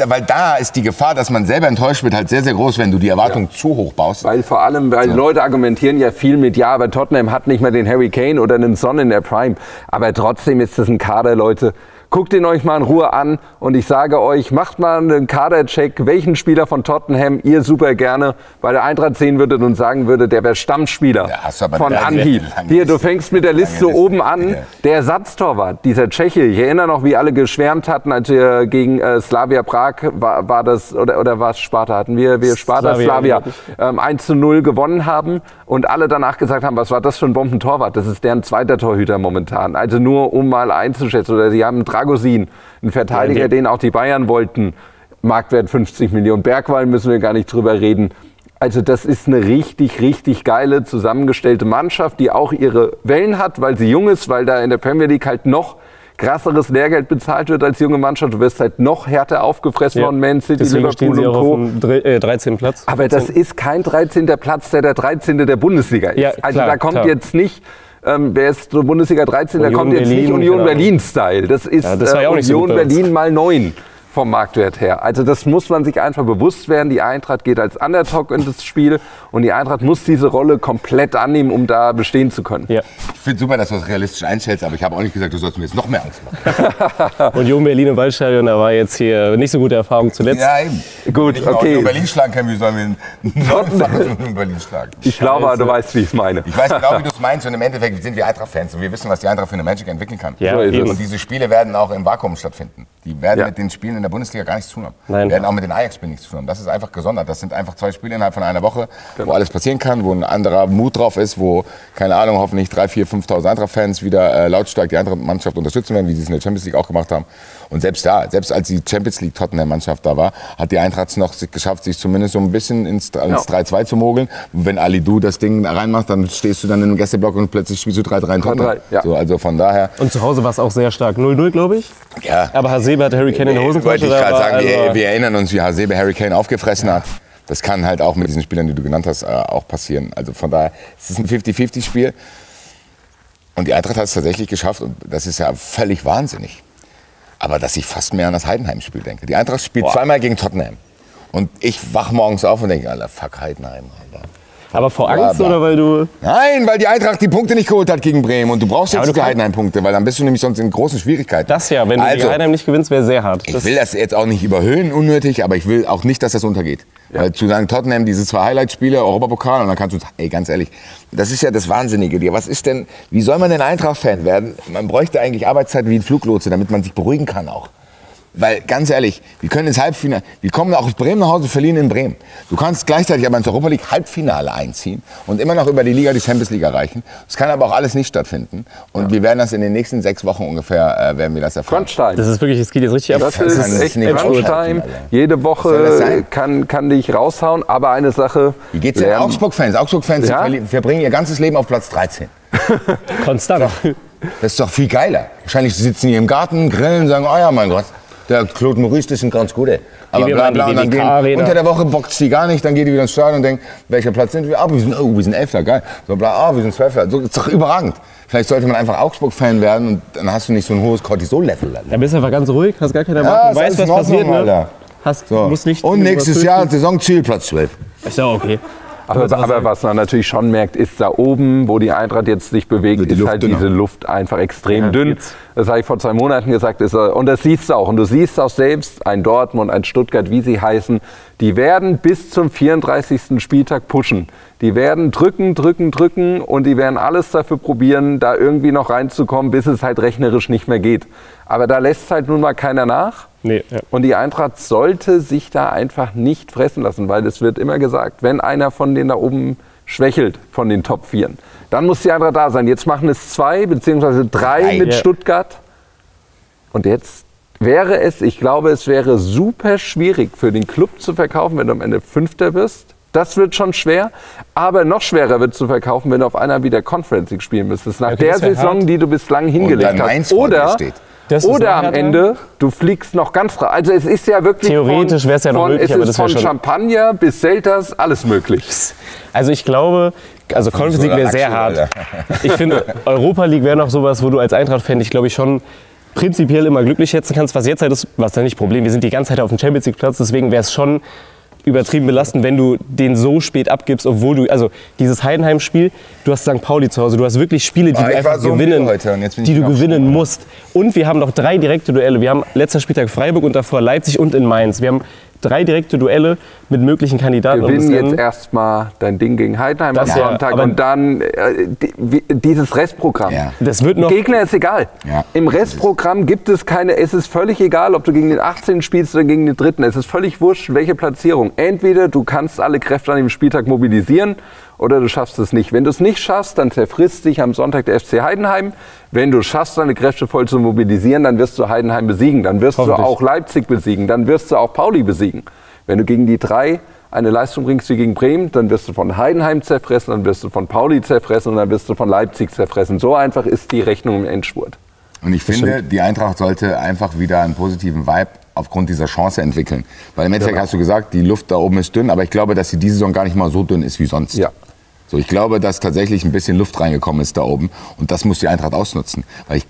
Weil da ist die Gefahr, dass man selber enttäuscht wird, halt sehr, sehr groß, wenn du die Erwartung zu hoch baust. Weil vor allem, Leute argumentieren ja viel mit, ja, aber Tottenham hat nicht mehr den Harry Kane oder einen Son in der Prime. Aber trotzdem ist das ein Kader, Leute. Guckt ihn euch mal in Ruhe an und ich sage euch, macht mal einen Kadercheck, welchen Spieler von Tottenham ihr super gerne bei der Eintracht sehen würdet und sagen würdet, der wäre Stammspieler von Anhieb. Hier, du fängst mit der Liste oben an. Der Ersatztorwart, dieser Tscheche, ich erinnere noch, wie alle geschwärmt hatten, als wir gegen Slavia Prag war das, oder war es Sparta, hatten wir Slavia 1:0 gewonnen haben und alle danach gesagt haben, was war das für ein Bombentorwart? Das ist deren zweiter Torhüter momentan. Also nur um mal einzuschätzen, oder sie haben Dragosin, ein Verteidiger, den auch die Bayern wollten, Marktwert 50 Millionen. Bergwall müssen wir gar nicht drüber reden. Also das ist eine richtig, richtig geile, zusammengestellte Mannschaft, die auch ihre Wellen hat, weil sie jung ist, weil da in der Premier League halt noch krasseres Lehrgeld bezahlt wird als junge Mannschaft. Du wirst halt noch härter aufgefressen von Man City, Liverpool und Co. Auf dem 13. Platz. Aber das ist kein 13. Platz, der 13. der Bundesliga ist. Ja, also klar, da kommt jetzt nicht... wer ist so Bundesliga 13? Da kommt jetzt nicht Union Berlin-Style. Das ist das war ja auch nicht Union so Berlin mal 9 vom Marktwert her. Also das muss man sich einfach bewusst werden. Die Eintracht geht als Underdog in das Spiel und die Eintracht muss diese Rolle komplett annehmen, um da bestehen zu können. Ja. Ich finde super, dass du das realistisch einstellst, aber ich habe auch nicht gesagt, du sollst mir jetzt noch mehr Angst machen. Union Berlin im Waldstadion, da war jetzt hier nicht so gute Erfahrung zuletzt. Ja, eben. Gut, Wenn ich okay. Union Berlin schlagen kann, wie sollen wir Union Berlin schlagen? Ich glaube, du weißt, wie ich es meine. Ich weiß genau, wie du es meinst und im Endeffekt sind wir Eintracht-Fans und wir wissen, was die Eintracht für eine Magic entwickeln kann. Ja, So ist eben. es. Und diese Spiele werden auch im Vakuum stattfinden. Die werden mit den Spielen in der Bundesliga gar nichts zu tun haben. Nein. Die werden auch mit den Ajax-Spielen nichts zu tun haben. Das ist einfach gesondert. Das sind einfach 2 Spiele innerhalb von einer Woche, wo alles passieren kann, wo ein anderer Mut drauf ist, wo, keine Ahnung, hoffentlich 3.000, 4.000, 5.000 Eintracht-Fans wieder lautstark die Eintracht-Mannschaft unterstützen werden, wie sie es in der Champions League auch gemacht haben. Und selbst als die Champions League Tottenham-Mannschaft da war, hat die Eintracht es noch geschafft, sich zumindest so ein bisschen ins 3-2 zu mogeln. Und wenn Alidou das Ding da reinmacht, dann stehst du dann in einem Gästeblock und plötzlich spielst du 3-3 in Tottenham. Ja. So, also von daher. Und zu Hause war es auch sehr stark. 0-0, glaube ich. Ja. Aber Hasebe hatte Harry Kane in der Hosentasche. Wollte ich gerade sagen, also wir erinnern uns, wie Hasebe Harry Kane aufgefressen hat. Das kann halt auch mit diesen Spielern, die du genannt hast, auch passieren. Also von daher, es ist ein 50-50-Spiel. Und die Eintracht hat es tatsächlich geschafft. Und das ist ja völlig wahnsinnig. Aber dass ich fast mehr an das Heidenheim-Spiel denke. Die Eintracht spielt zweimal gegen Tottenham. Und ich wach morgens auf und denke, Alter, fuck Heidenheim, Alter. Aber vor Angst oder weil du... Nein, weil die Eintracht die Punkte nicht geholt hat gegen Bremen. Und du brauchst jetzt die du Heidenheim-Punkte, weil dann bist du nämlich sonst in großen Schwierigkeiten. Das ja, wenn du gegen Heidenheim nicht gewinnst, wäre sehr hart. Ich will das jetzt auch nicht überhöhen, unnötig, aber ich will auch nicht, dass das untergeht. Ja. Weil zu sagen, Tottenham, diese 2 Highlight-Spiele, Europapokal, und dann kannst du, ey, ganz ehrlich, das ist ja das Wahnsinnige. Was ist denn, wie soll man denn Eintracht-Fan werden? Man bräuchte eigentlich Arbeitszeit wie ein Fluglotse, damit man sich beruhigen kann auch. Weil, ganz ehrlich, wir können ins Halbfinale, wir kommen auch aus Bremen nach Hause, verlieren in Bremen. Du kannst gleichzeitig aber ins Europa League Halbfinale einziehen und immer noch über die Liga, die Champions League erreichen. Das kann aber auch alles nicht stattfinden. Und wir werden das in den nächsten 6 Wochen ungefähr, werden wir das erfahren. Crunch-Time. Das ist wirklich, es geht jetzt richtig ab. Das ist echt Crunch-Time. Jede Woche kann dich raushauen, aber eine Sache... Wie geht's den Augsburg-Fans? Augsburg-Fans verbringen ihr ganzes Leben auf Platz 13. Konstant. Das ist doch viel geiler. Wahrscheinlich sitzen die im Garten, grillen, sagen, oh ja, mein Gott. Der Claude Maurice ist ein ganz guter. Aber bla bla, und dann gehen, unter der Woche bockt sie gar nicht, dann geht die wieder ins Stadion und denkt, welcher Platz sind wir? Ah, wir sind 11. geil. So bla, wir sind 12. So, ist doch überragend. Vielleicht sollte man einfach Augsburg-Fan werden und dann hast du nicht so ein hohes Cortisol-Level. Dann bist du einfach ganz ruhig, hast gar keine Erwartung, weißt, was passiert. Ne? Musst nicht und nächstes Jahr Saisonziel Platz 12. Ist ja okay. Aber was man natürlich schon merkt, ist da oben, wo die Eintracht jetzt sich bewegt, ist halt diese Luft einfach extrem dünn. Das habe ich vor 2 Monaten gesagt. Und das siehst du auch. Und du siehst auch selbst, ein Dortmund, ein Stuttgart, wie sie heißen, die werden bis zum 34. Spieltag pushen. Die werden drücken und die werden alles dafür probieren, da irgendwie noch reinzukommen, bis es halt rechnerisch nicht mehr geht. Aber da lässt halt nun mal keiner nach. Nee, ja. Und die Eintracht sollte sich da einfach nicht fressen lassen, weil es wird immer gesagt, wenn einer von denen da oben schwächelt, von den Top 4, dann muss die Eintracht da sein. Jetzt machen es 2 bzw. 3 mit Stuttgart. Und jetzt wäre es, ich glaube, es wäre super schwierig für den Club zu verkaufen, wenn du am Ende 5. bist. Das wird schon schwer, aber noch schwerer wird zu verkaufen, wenn du auf einer wieder Conference League spielen müsstest. Nach der Saison, die du bislang hingelegt hast. Oder am Ende, du fliegst noch ganz raus. Also es ist ja wirklich theoretisch wäre es ja noch möglich, aber das von Champagner bis Selters alles möglich. Also ich glaube, Conference League wäre sehr hart. Ich finde, Europa League wäre noch sowas, wo du als Eintracht-Fan dich, glaube ich, schon prinzipiell immer glücklich schätzen kannst. Was jetzt halt ist, was da nicht Problem. Wir sind die ganze Zeit auf dem Champions League Platz, deswegen wäre es schon übertrieben belastend, wenn du den so spät abgibst, obwohl du, also dieses Heidenheim-Spiel, du hast St. Pauli zu Hause, du hast wirklich Spiele, die du einfach gewinnen musst. Und wir haben noch 3 direkte Duelle. Wir haben letzter Spieltag Freiburg und davor Leipzig und in Mainz. Wir haben 3 direkte Duelle mit möglichen Kandidaten. Gewinnen jetzt erstmal dein Ding gegen Heidenheim am Sonntag und dann dieses Restprogramm. Ja. Das wird noch Gegner ist egal. Ja. Im Restprogramm gibt es keine, es ist völlig egal, ob du gegen den 18. spielst oder gegen den 3. Es ist völlig wurscht, welche Platzierung. Entweder du kannst alle Kräfte an dem Spieltag mobilisieren oder du schaffst es nicht. Wenn du es nicht schaffst, dann zerfrisst dich am Sonntag der FC Heidenheim. Wenn du schaffst, deine Kräfte voll zu mobilisieren, dann wirst du Heidenheim besiegen. Dann wirst du auch Leipzig besiegen. Dann wirst du auch Pauli besiegen. Wenn du gegen die 3 eine Leistung bringst wie gegen Bremen, dann wirst du von Heidenheim zerfressen, dann wirst du von Pauli zerfressen und dann wirst du von Leipzig zerfressen. So einfach ist die Rechnung im Endspurt. Und ich finde, die Eintracht sollte einfach wieder einen positiven Vibe aufgrund dieser Chance entwickeln. Weil im Endeffekt hast du gesagt, die Luft da oben ist dünn, aber ich glaube, dass sie diese Saison gar nicht mal so dünn ist wie sonst. Ja. So, ich glaube, dass tatsächlich ein bisschen Luft reingekommen ist da oben und das muss die Eintracht ausnutzen. Weil ich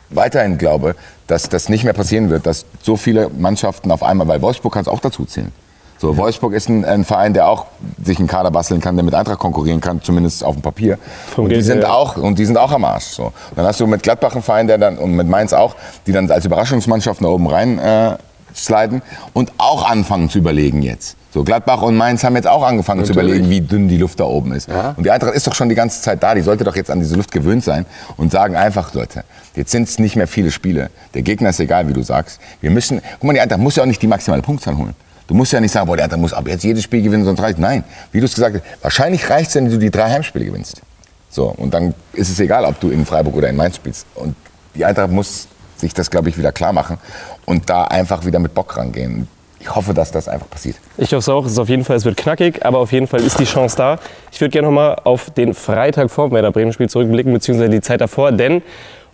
weiterhin glaube, dass das nicht mehr passieren wird, dass so viele Mannschaften auf einmal, weil Wolfsburg kann es auch dazu zählen. So, Wolfsburg ist ein Verein, der auch sich einen Kader basteln kann, der mit Eintracht konkurrieren kann, zumindest auf dem Papier. Und die sind auch am Arsch. So. Und dann hast du mit Gladbach einen Verein, der dann, und mit Mainz auch, die dann als Überraschungsmannschaft nach oben rein sliden und auch anfangen zu überlegen jetzt. So, Gladbach und Mainz haben jetzt auch angefangen zu überlegen, wie dünn die Luft da oben ist. Ja. Und die Eintracht ist doch schon die ganze Zeit da. Die sollte doch jetzt an diese Luft gewöhnt sein und sagen einfach, Leute, jetzt sind es nicht mehr viele Spiele. Der Gegner ist egal, wie du sagst. Wir müssen, guck mal, die Eintracht muss ja auch nicht die maximale Punktzahl holen. Du musst ja nicht sagen, boah, der Eintracht muss ab jetzt jedes Spiel gewinnen, sonst reicht. Nein, wie du es gesagt hast, wahrscheinlich reicht es, wenn du die 3 Heimspiele gewinnst. So, und dann ist es egal, ob du in Freiburg oder in Mainz spielst. Und die Eintracht muss sich das, glaube ich, wieder klar machen und da einfach wieder mit Bock rangehen. Ich hoffe, dass das einfach passiert. Ich hoffe es auch. Es ist auf jeden Fall, es wird knackig, aber auf jeden Fall ist die Chance da. Ich würde gerne noch mal auf den Freitag vor dem Werder Bremen-Spiel zurückblicken, beziehungsweise die Zeit davor, denn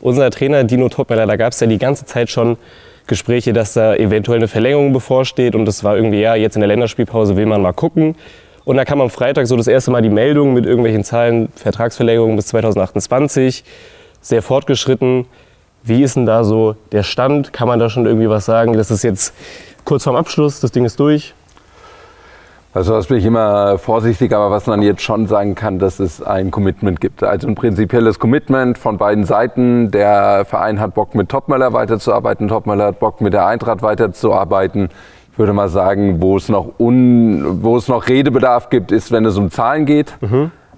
unser Trainer Dino Topmöller, da gab es ja die ganze Zeit schon Gespräche, dass da eventuell eine Verlängerung bevorsteht und das war irgendwie, ja, jetzt in der Länderspielpause will man mal gucken. Und da kam am Freitag so das erste Mal die Meldung mit irgendwelchen Zahlen, Vertragsverlängerung bis 2028, sehr fortgeschritten. Wie ist denn da so der Stand? Kann man da schon irgendwie was sagen? Das ist jetzt kurz vorm Abschluss, das Ding ist durch. Also das bin ich immer vorsichtig, aber was man jetzt schon sagen kann, dass es ein Commitment gibt. Also ein prinzipielles Commitment von beiden Seiten. Der Verein hat Bock, mit Topmöller weiterzuarbeiten, Topmöller hat Bock, mit der Eintracht weiterzuarbeiten. Ich würde mal sagen, wo es noch Redebedarf gibt, ist, wenn es um Zahlen geht,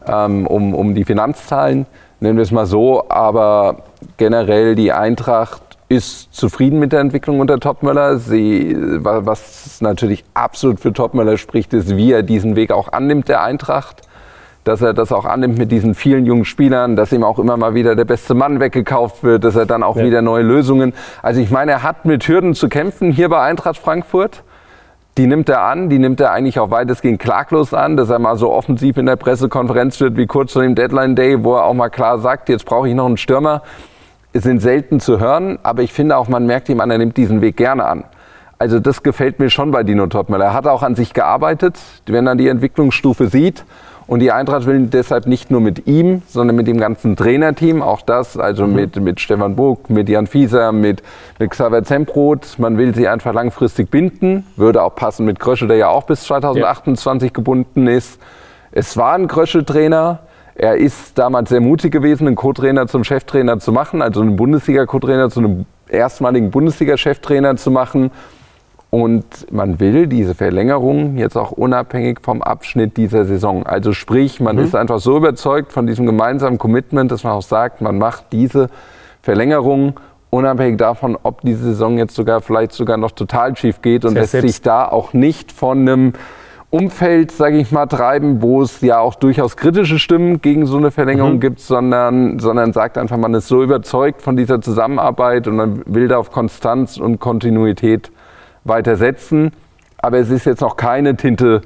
um die Finanzzahlen, nennen wir es mal so. Aber generell die Eintracht ist zufrieden mit der Entwicklung unter Topmöller. Was natürlich absolut für Topmöller spricht, ist, wie er diesen Weg auch annimmt, der Eintracht. Dass er das auch annimmt mit diesen vielen jungen Spielern, dass ihm auch immer mal wieder der beste Mann weggekauft wird, dass er dann auch wieder neue Lösungen. Also ich meine, er hat mit Hürden zu kämpfen hier bei Eintracht Frankfurt. Die nimmt er an, die nimmt er eigentlich auch weitestgehend klaglos an, dass er mal so offensiv in der Pressekonferenz wird wie kurz vor dem Deadline Day, wo er auch mal klar sagt, jetzt brauche ich noch einen Stürmer. Sind selten zu hören, aber ich finde auch, man merkt ihm an, er nimmt diesen Weg gerne an. Also das gefällt mir schon bei Dino Topmöller. Er hat auch an sich gearbeitet, wenn er die Entwicklungsstufe sieht. Und die Eintracht will deshalb nicht nur mit ihm, sondern mit dem ganzen Trainerteam, auch das, also mit Stefan Buck, mit Jan Fieser, mit Xaver Zembrot. Man will sie einfach langfristig binden, würde auch passen mit Krösche, der ja auch bis 2028 gebunden ist. Es war ein Krösche-Trainer. Er ist damals sehr mutig gewesen, einen Co-Trainer zum Cheftrainer zu machen, also einen Bundesliga-Co-Trainer zu einem erstmaligen Bundesliga-Cheftrainer zu machen. Und man will diese Verlängerung jetzt auch unabhängig vom Abschnitt dieser Saison. Also sprich, man ist einfach so überzeugt von diesem gemeinsamen Commitment, dass man auch sagt, man macht diese Verlängerung unabhängig davon, ob die Saison jetzt vielleicht sogar noch total schief geht und lässt sich da auch nicht von einem Umfeld, sage ich mal, treiben, wo es ja auch durchaus kritische Stimmen gegen so eine Verlängerung gibt, sondern sagt einfach, man ist so überzeugt von dieser Zusammenarbeit und man will da auf Konstanz und Kontinuität weiter setzen. Aber es ist jetzt noch keine Tinte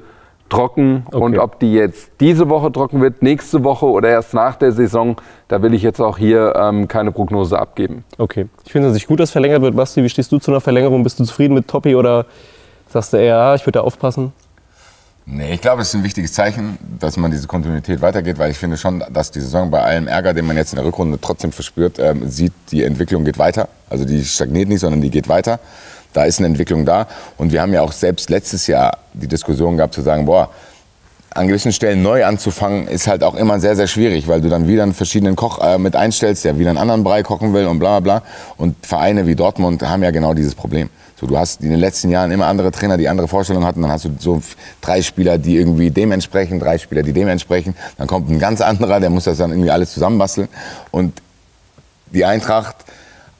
trocken. Okay. Und ob die jetzt diese Woche trocken wird, nächste Woche oder erst nach der Saison, da will ich jetzt auch hier keine Prognose abgeben. Okay. Ich finde es nicht gut, dass verlängert wird. Basti, wie stehst du zu einer Verlängerung? Bist du zufrieden mit Toppi oder sagst du eher, ich würde da aufpassen? Nee, ich glaube, es ist ein wichtiges Zeichen, dass man diese Kontinuität weitergeht, weil ich finde schon, dass die Saison bei allem Ärger, den man jetzt in der Rückrunde trotzdem verspürt, sieht, die Entwicklung geht weiter. Also die stagniert nicht, sondern die geht weiter. Da ist eine Entwicklung da. Und wir haben ja auch selbst letztes Jahr die Diskussion gehabt, zu sagen, an gewissen Stellen neu anzufangen, ist halt auch immer sehr, sehr schwierig, weil du dann wieder einen verschiedenen Koch mit einstellst, der wieder einen anderen Brei kochen will und bla bla bla. Und Vereine wie Dortmund haben ja genau dieses Problem. So, du hast in den letzten Jahren immer andere Trainer, die andere Vorstellungen hatten. Dann hast du so 3 Spieler, die irgendwie dem entsprechen, 3 Spieler, die dem entsprechen. Dann kommt ein ganz anderer, der muss das dann irgendwie alles zusammenbasteln. Und die Eintracht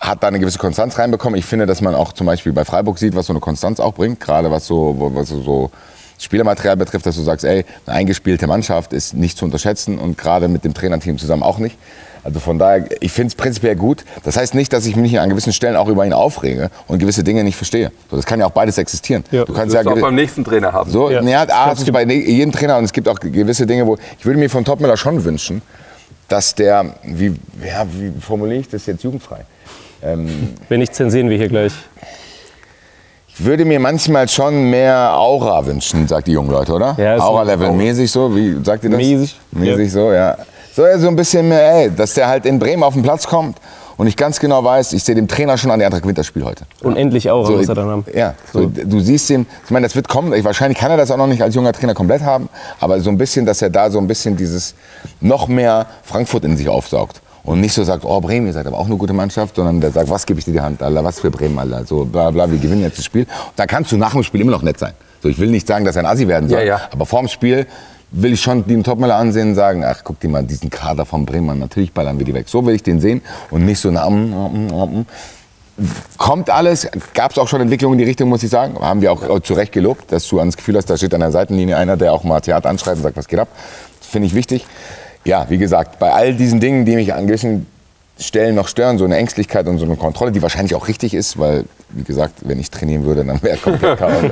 hat da eine gewisse Konstanz reinbekommen. Ich finde, dass man auch zum Beispiel bei Freiburg sieht, was so eine Konstanz auch bringt. Gerade was so Spielermaterial betrifft, dass du sagst, eine eingespielte Mannschaft ist nicht zu unterschätzen und gerade mit dem Trainerteam zusammen auch nicht. Also von daher, ich finde es prinzipiell gut. Das heißt nicht, dass ich mich an gewissen Stellen auch über ihn aufrege und gewisse Dinge nicht verstehe. So, das kann ja auch beides existieren. Ja, du kannst ja auch beim nächsten Trainer haben. So, das ist bei jedem Trainer und es gibt auch gewisse Dinge, wo ich würde mir von Topmöller schon wünschen, dass der, wie formuliere ich das jetzt jugendfrei? Wenn nicht, zensieren wir hier gleich. Ich würde mir manchmal schon mehr Aura wünschen, sagt die jungen Leute, oder? Ja, Aura-Level-mäßig so, wie sagt ihr das? Mäßig so, ja. So ein bisschen mehr, dass der halt in Bremen auf den Platz kommt und ich ganz genau weiß, ich sehe dem Trainer schon an, der Eintracht gewinnt das Spiel heute. Und endlich Aura, was er dann haben. Ja, so, du siehst ihn, ich meine, das wird kommen, wahrscheinlich kann er das auch noch nicht als junger Trainer komplett haben, aber so ein bisschen, dass er da so ein bisschen dieses noch mehr Frankfurt in sich aufsaugt. Und nicht so sagt, Bremen, ihr seid aber auch eine gute Mannschaft, sondern der sagt, was gebe ich dir die Hand, Alter, was für Bremen, Alter, so bla bla, wir gewinnen jetzt das Spiel. Und da kannst du nach dem Spiel immer noch nett sein. So, ich will nicht sagen, dass er ein Assi werden soll, aber vorm Spiel will ich schon den Topmöller ansehen und sagen, ach, guck dir mal diesen Kader von Bremen an, natürlich ballern wir die weg. So will ich den sehen und nicht so kommt alles, gab es auch schon Entwicklungen in die Richtung, muss ich sagen, haben wir auch zu Recht gelobt, dass du das Gefühl hast, da steht an der Seitenlinie einer, der auch mal Theater anschreit und sagt, was geht ab. Das finde ich wichtig. Ja, wie gesagt, bei all diesen Dingen, die mich an gewissen Stellen noch stören, so eine Ängstlichkeit und so eine Kontrolle, die wahrscheinlich auch richtig ist, weil, wie gesagt, wenn ich trainieren würde, dann wäre komplett Chaos.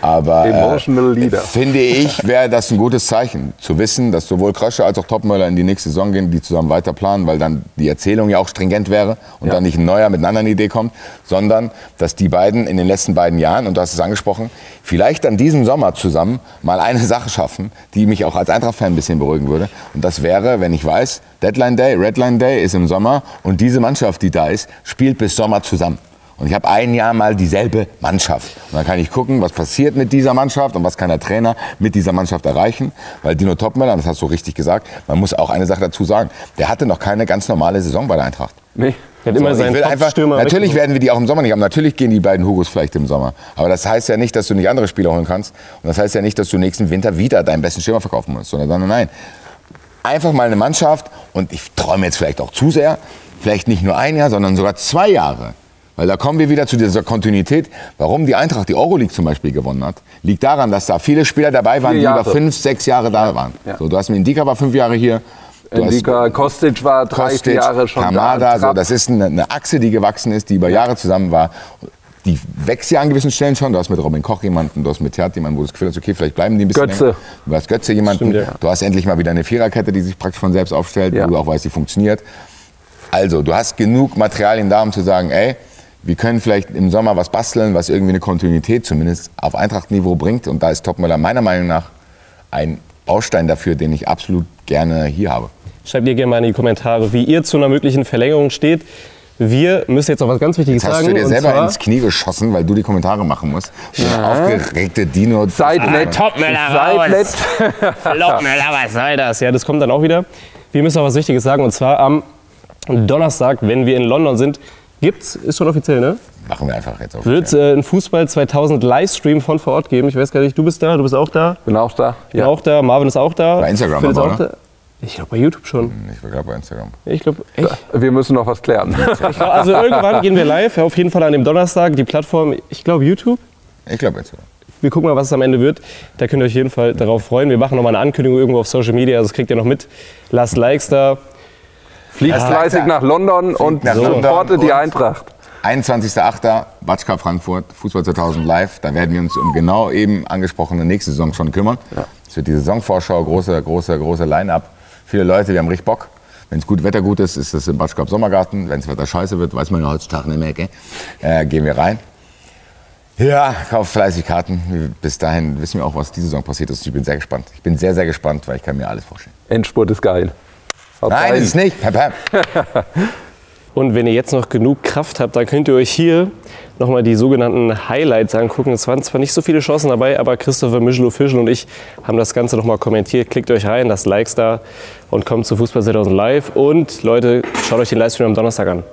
Aber finde ich, wäre das ein gutes Zeichen, zu wissen, dass sowohl Krösche als auch Topmöller in die nächste Saison gehen, die zusammen weiter planen, weil dann die Erzählung ja auch stringent wäre und dann nicht ein neuer mit einer anderen Idee kommt, sondern dass die beiden in den letzten beiden Jahren, und du hast es angesprochen, vielleicht an diesem Sommer zusammen mal eine Sache schaffen, die mich auch als Eintracht-Fan ein bisschen beruhigen würde. Und das wäre, wenn ich weiß, Deadline Day, Redline Day ist im Sommer und diese Mannschaft, die da ist, spielt bis Sommer zusammen. Und ich habe ein Jahr mal dieselbe Mannschaft. Und dann kann ich gucken, was passiert mit dieser Mannschaft und was kann der Trainer mit dieser Mannschaft erreichen. Weil Dino Topmöller, das hast du richtig gesagt, man muss auch eine Sache dazu sagen, der hatte noch keine ganz normale Saison bei der Eintracht. Nee. Er hat immer seinen Top-Stürmer natürlich werden wir die auch im Sommer nicht haben. Natürlich gehen die beiden Hugos vielleicht im Sommer. Aber das heißt ja nicht, dass du nicht andere Spieler holen kannst. Und das heißt ja nicht, dass du nächsten Winter wieder deinen besten Stürmer verkaufen musst. Sondern nein. Einfach mal eine Mannschaft. Und ich träume jetzt vielleicht auch zu sehr. Vielleicht nicht nur ein Jahr, sondern sogar 2 Jahre. Weil da kommen wir wieder zu dieser Kontinuität. Warum die Eintracht die Euroleague zum Beispiel gewonnen hat, liegt daran, dass da viele Spieler dabei waren, die über 5, 6 Jahre da waren. Ja. So, du hast Indika war 5 Jahre hier. Indika, Kostic war 3, 4 Jahre schon Kamada, da. so, das ist eine Achse, die gewachsen ist, die über Jahre zusammen war. Die wächst ja an gewissen Stellen schon. Du hast mit Robin Koch jemanden, du hast mit Theat jemanden, wo du das Gefühl hast, okay, vielleicht bleiben die ein bisschen Götze. länger. Du hast Götze jemanden. Stimmt, ja. Du hast endlich mal wieder eine Viererkette, die sich praktisch von selbst aufstellt, Ja. wo du auch weißt, die funktioniert. Also, du hast genug Materialien da, um zu sagen, ey, wir können vielleicht im Sommer was basteln, was irgendwie eine Kontinuität zumindest auf Eintracht-Niveau bringt. Und da ist Topmöller meiner Meinung nach ein Baustein dafür, den ich absolut gerne hier habe. Schreibt ihr gerne mal in die Kommentare, wie ihr zu einer möglichen Verlängerung steht. Wir müssen jetzt noch was ganz Wichtiges Jetzt hast sagen. du dir und selber zwar- ins Knie geschossen, weil du die Kommentare machen musst. Der aufgeregte Dino. Seid nett. Topmöller Seid nett. Flopmöller, was soll das? Ja, das kommt dann auch wieder. Wir müssen noch was Wichtiges sagen. Und zwar am Donnerstag, wenn wir in London sind, ist schon offiziell, ne? Machen wir einfach jetzt auf. Wird einen Fußball 2000 Livestream von vor Ort geben. Ich weiß gar nicht, du bist da, du bist auch da. Bin auch da. Ich bin auch da, Marvin ist auch da. Bei Instagram Phil ist aber, auch oder? da. Ich glaube bei YouTube schon. Ich war gerade bei Instagram. Ich glaube, echt. Wir müssen noch was klären. Also irgendwann gehen wir live, auf jeden Fall an dem Donnerstag. Die Plattform, ich glaube YouTube. Ich glaube Instagram. Wir gucken mal, was es am Ende wird. Da könnt ihr euch auf jeden Fall darauf freuen. Wir machen nochmal eine Ankündigung irgendwo auf Social Media, also das kriegt ihr noch mit. Lasst Likes da. Fliegt fleißig nach London und nach London supportet die und- Eintracht. 21.08. Batschka Frankfurt, Fußball 2000 live. Da werden wir uns um genau eben angesprochene nächste Saison schon kümmern. Es wird die Saisonvorschau, große Line-Up. Viele Leute, wir haben richtig Bock. Wenn es Wetter gut ist, ist es im Batschka Sommergarten. Wenn es Wetter scheiße wird, weiß man ja heutzutage nicht mehr, gell? Gehen wir rein. Ja, kauft fleißig Karten. Bis dahin wissen wir auch, was diese Saison passiert ist. Ich bin sehr gespannt. Ich bin sehr, sehr gespannt, weil ich kann mir alles vorstellen. Endspurt ist geil. Haut Nein, rein. ist es nicht. Pam, pam. Und wenn ihr jetzt noch genug Kraft habt, dann könnt ihr euch hier nochmal die sogenannten Highlights angucken. Es waren zwar nicht so viele Chancen dabei, aber Christopher Michel Official und ich haben das Ganze nochmal kommentiert. Klickt euch rein, lasst Likes da und kommt zu Fußball 2000 live. Und Leute, schaut euch den Livestream am Donnerstag an.